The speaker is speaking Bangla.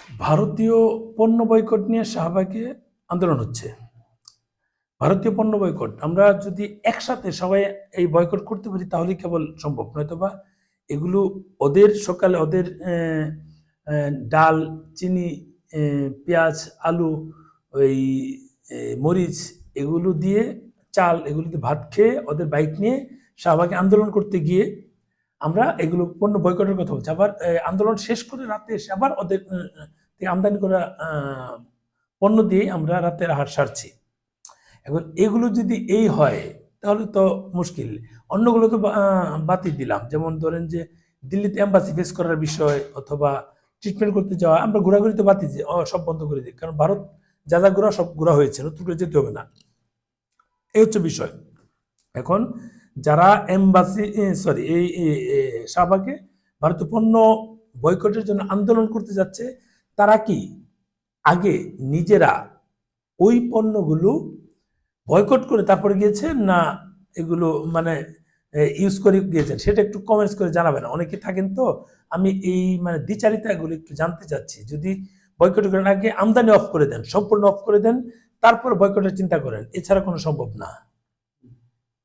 ভারতীয় পণ্য বয়কট নিয়ে শাহবাগে আন্দোলন হচ্ছে। ভারতীয় পণ্য বয়কট আমরা যদি একসাথে সবাই এই বয়কট করতে পারি তাহলে কেবল সম্ভব, নয়তোবা এগুলো ওদের সকালে ওদের ডাল, চিনি, পেঁয়াজ, আলু, ওই মরিচ এগুলো দিয়ে, চাল এগুলো দিয়ে ভাত খেয়ে ওদের বাইক নিয়ে শাহবাগে আন্দোলন করতে গিয়ে আমরা এগুলো পণ্য বয়কটের কথা বলছি। আবার আন্দোলন শেষ করে রাতে এসে আবার ওদের আমদানি করা পণ্য দিয়ে আমরা রাতের আহার সারছি। এখন এগুলো যদি এই হয় তাহলে তো মুশকিল। অন্যগুলো তো বাতিল দিলাম, যেমন ধরেন যে দিল্লিতে এম্বাসি ফেস করার বিষয় অথবা ট্রিটমেন্ট করতে যাওয়া, আমরা ঘোরাঘুরি তো বাতিল সব বন্ধ করে দিই, কারণ ভারত যা যা ঘোরা সব ঘোরা হয়েছে, নতুন করে যেতে হবে না, এই হচ্ছে বিষয়। এখন যারা এম্বাসি এই শাহবাগে ভারতীয় পণ্য বয়কটের জন্য আন্দোলন করতে যাচ্ছে, তারা কি আগে নিজেরা ওই পণ্যগুলো বয়কট করে তারপরে গিয়েছে না এগুলো মানে ইউজ করে গিয়েছেন, সেটা একটু কমেন্টস করে জানাবেন। অনেকে থাকেন তো, আমি এই মানে দ্বিচারিতা এগুলো একটু জানতে চাচ্ছি। যদি বয়কট করেন আগে আমদানি অফ করে দেন, সম্পূর্ণ অফ করে দেন, তারপর বয়কটের চিন্তা করেন, এছাড়া কোনো সম্ভব না।